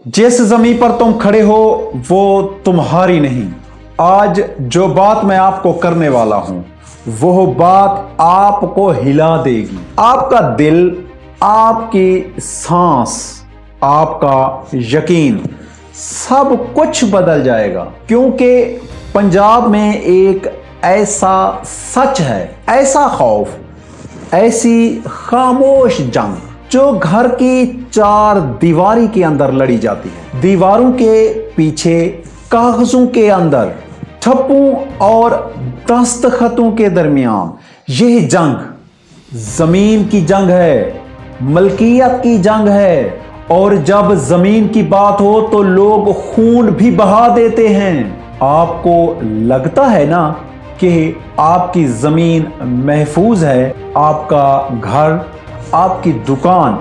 जिस जमीन पर तुम खड़े हो वो तुम्हारी नहीं। आज जो बात मैं आपको करने वाला हूं वो बात आपको हिला देगी। आपका दिल, आपकी सांस, आपका यकीन, सब कुछ बदल जाएगा। क्योंकि पंजाब में एक ऐसा सच है, ऐसा खौफ, ऐसी खामोश जंग जो घर की चार दीवारी के अंदर लड़ी जाती है। दीवारों के पीछे, कागजों के अंदर, ठप्पों और दस्तखतों के दरमियान यह जंग जमीन की जंग है, मलकियत की जंग है। और जब जमीन की बात हो तो लोग खून भी बहा देते हैं। आपको लगता है ना कि आपकी जमीन महफूज है, आपका घर, आपकी दुकान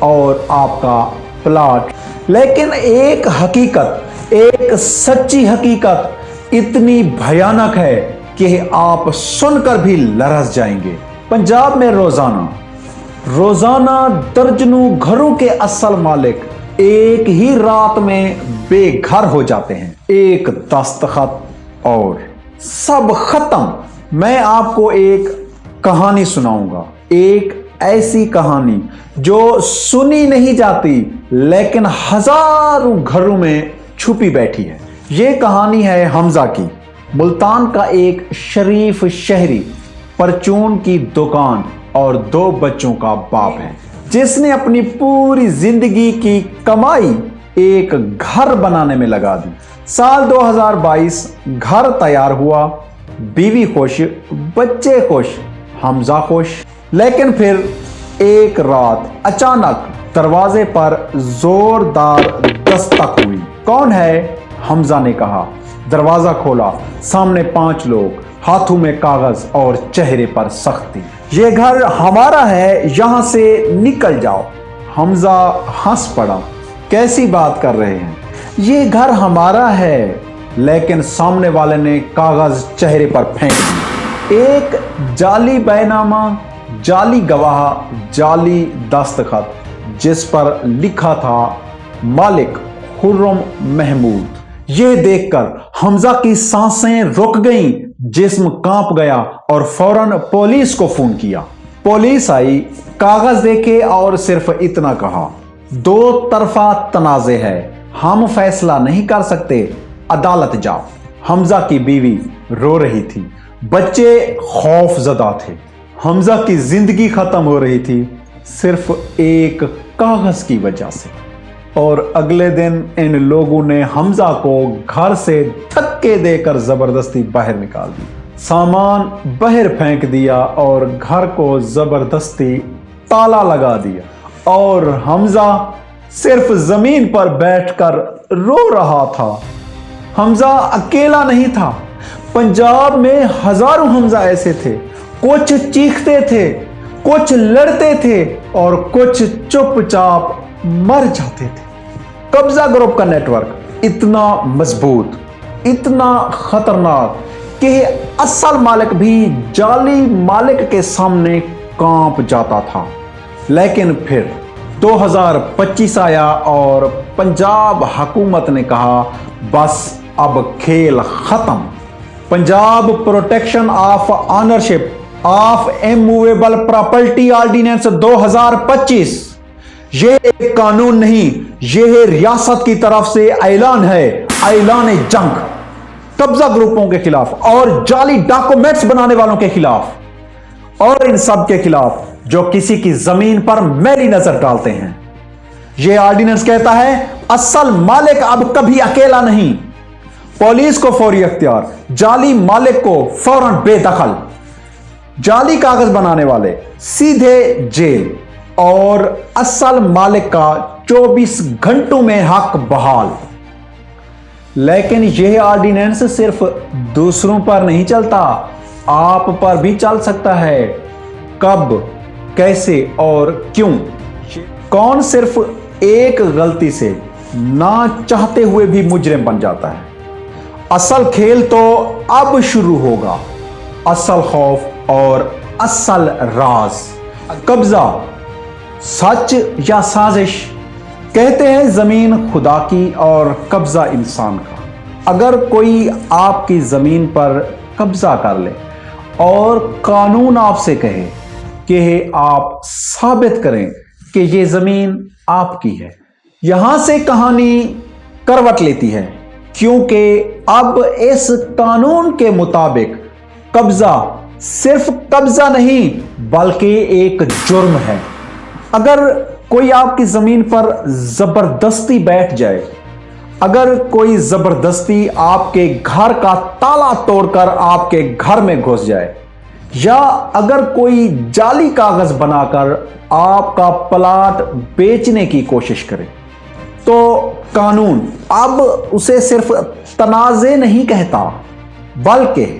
और आपका प्लाट। लेकिन एक हकीकत, एक सच्ची हकीकत इतनी भयानक है कि आप सुनकर भी लरस जाएंगे। पंजाब में रोजाना दर्जनों घरों के असल मालिक एक ही रात में बेघर हो जाते हैं। एक दस्तखत और सब खत्म। मैं आपको एक कहानी सुनाऊंगा, एक ऐसी कहानी जो सुनी नहीं जाती लेकिन हजारों घरों में छुपी बैठी है। ये कहानी है हमजा की। मुल्तान का एक शरीफ शहरी, परचून की दुकान और 2 बच्चों का बाप है, जिसने अपनी पूरी जिंदगी की कमाई एक घर बनाने में लगा दी। साल 2022 घर तैयार हुआ, बीवी खुश, बच्चे खुश, हमजा खुश। लेकिन फिर एक रात अचानक दरवाजे पर जोरदार दस्तक हुई। कौन है? हमजा ने कहा। दरवाजा खोला, सामने 5 लोग, हाथों में कागज और चेहरे पर सख्ती। ये घर हमारा है, यहां से निकल जाओ। हमजा हंस पड़ा। कैसी बात कर रहे हैं? ये घर हमारा है। लेकिन सामने वाले ने कागज चेहरे पर फेंक दिए। एक जाली बैनामा, जाली गवाह, जाली दस्तखत, जिस पर लिखा था मालिक खुर्रम महमूद। यह देखकर हमजा की सांसें रुक गईं, जिस्म कांप गया और फौरन पुलिस को फोन किया। पुलिस आई, कागज देखे और सिर्फ इतना कहा, 2 तरफा तनाज़े है, हम फैसला नहीं कर सकते, अदालत जाओ। हमजा की बीवी रो रही थी, बच्चे खौफजदा थे। हमजा की जिंदगी खत्म हो रही थी सिर्फ एक कागज की वजह से। और अगले दिन इन लोगों ने हमजा को घर से धक्के देकर जबरदस्ती बाहर निकाल दिया, सामान बाहर फेंक दिया और घर को जबरदस्ती ताला लगा दिया। और हमजा सिर्फ जमीन पर बैठकर रो रहा था। हमजा अकेला नहीं था, पंजाब में हजारों हमजा ऐसे थे। कुछ चीखते थे, कुछ लड़ते थे और कुछ चुपचाप मर जाते थे। कब्जा ग्रुप का नेटवर्क इतना मजबूत, इतना खतरनाक कि असल मालिक भी जाली मालिक के सामने कांप जाता था। लेकिन फिर 2025 आया और पंजाब हुकूमत ने कहा, बस अब खेल खत्म। Punjab protection of ownership of immovable property ordinance 2025, यह एक कानून नहीं, यह रियासत की तरफ से ऐलान है, ऐलान जंग कब्जा ग्रुपों के खिलाफ और जाली डॉक्यूमेंट्स बनाने वालों के खिलाफ और इन सब के खिलाफ जो किसी की जमीन पर मैली नजर डालते हैं। यह ऑर्डिनेंस कहता है, असल मालिक अब कभी अकेला नहीं। पुलिस को फौरी अख्तियार, जाली मालिक को फौरन बेदखल, जाली कागज बनाने वाले सीधे जेल और असल मालिक का 24 घंटों में हक बहाल। लेकिन यह ऑर्डिनेंस सिर्फ दूसरों पर नहीं चलता, आप पर भी चल सकता है। कब, कैसे और क्यों? कौन सिर्फ एक गलती से ना चाहते हुए भी मुजरिम बन जाता है? असल खेल तो अब शुरू होगा। असल खौफ और असल राज। कब्जा सच या साजिश? کہتے ہیں زمین خدا کی اور قبضہ انسان کا۔ اگر کوئی آپ کی زمین پر قبضہ کر لے اور قانون آپ سے کہے کہ آپ ثابت کریں کہ یہ زمین آپ کی ہے، یہاں سے کہانی کروٹ لیتی ہے، کیونکہ اب اس قانون کے مطابق قبضہ صرف قبضہ نہیں بلکہ ایک جرم ہے۔ اگر کوئی آپ کی زمین پر زبردستی بیٹھ جائے، اگر کوئی زبردستی آپ کے گھر کا تالا توڑ کر آپ کے گھر میں گھس جائے، یا اگر کوئی جعلی کاغذ بنا کر آپ کا پلاٹ بیچنے کی کوشش کرے، تو قانون اب اسے صرف تنازع نہیں کہتا بلکہ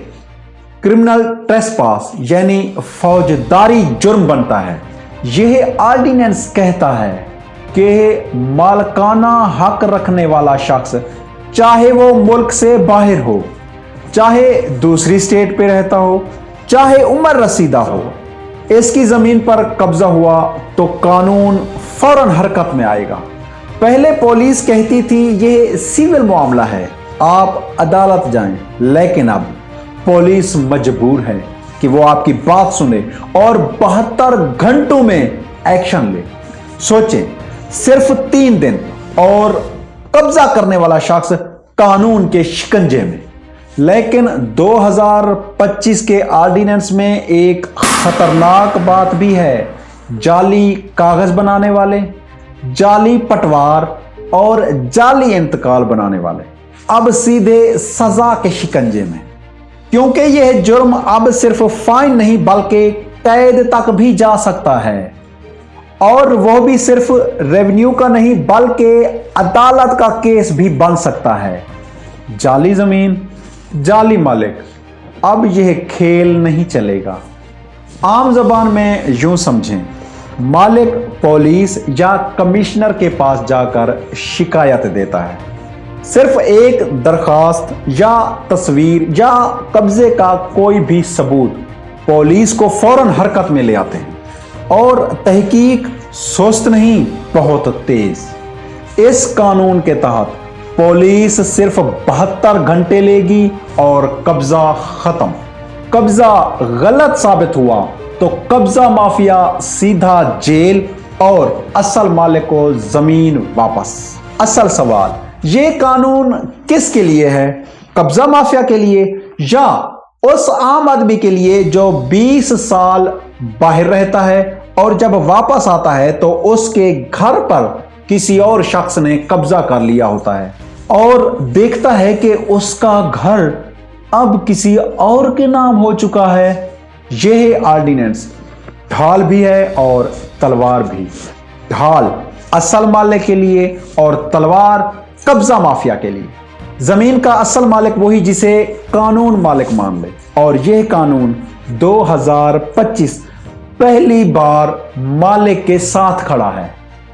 کرمنل ٹریسپاس یعنی فوجداری جرم بنتا ہے۔ یہ آرڈیننس کہتا ہے کہ مالکانہ حق رکھنے والا شخص، چاہے وہ ملک سے باہر ہو، چاہے دوسری اسٹیٹ پہ رہتا ہو، چاہے عمر رسیدہ ہو، اس کی زمین پر قبضہ ہوا تو قانون فوراً حرکت میں آئے گا۔ پہلے پولیس کہتی تھی یہ سیول معاملہ ہے، آپ عدالت جائیں، لیکن اب پولیس مجبور ہے کہ وہ آپ کی بات سنے اور 72 گھنٹوں میں ایکشن لے۔ سوچیں، صرف 3 دن اور قبضہ کرنے والا شخص قانون کے شکنجے میں۔ لیکن 2025 کے آرڈیننس میں ایک خطرناک بات بھی ہے۔ جعلی کاغذ بنانے والے، جعلی پٹوار اور جعلی انتقال بنانے والے اب سیدھے سزا کے شکنجے میں، کیونکہ یہ جرم اب صرف فائن نہیں بلکہ قید تک بھی جا سکتا ہے، اور وہ بھی صرف ریونیو کا نہیں بلکہ عدالت کا کیس بھی بن سکتا ہے۔ جعلی زمین، جعلی مالک، اب یہ کھیل نہیں چلے گا۔ عام زبان میں یوں سمجھیں، مالک پولیس یا کمشنر کے پاس جا کر شکایت دیتا ہے، صرف ایک درخواست یا تصویر یا قبضے کا کوئی بھی ثبوت پولیس کو فوراً حرکت میں لے آتے ہیں، اور تحقیق سست نہیں، بہت تیز۔ اس قانون کے تحت پولیس صرف 72 گھنٹے لے گی اور قبضہ ختم۔ قبضہ غلط ثابت ہوا تو قبضہ مافیا سیدھا جیل اور اصل مالک کو زمین واپس۔ اصل سوال، یہ قانون کس کے لیے ہے؟ قبضہ مافیا کے لیے یا اس عام آدمی کے لیے جو 20 سال باہر رہتا ہے اور جب واپس آتا ہے تو اس کے گھر پر کسی اور شخص نے قبضہ کر لیا ہوتا ہے اور دیکھتا ہے کہ اس کا گھر اب کسی اور کے نام ہو چکا ہے؟ یہ آرڈیننس ڈھال بھی ہے اور تلوار بھی۔ ڈھال اصل مالک کے لیے اور تلوار قبضہ مافیا کے لیے۔ زمین کا اصل مالک وہی جسے قانون مالک مان لے، اور یہ قانون 2025 پہلی بار مالک کے ساتھ کھڑا ہے۔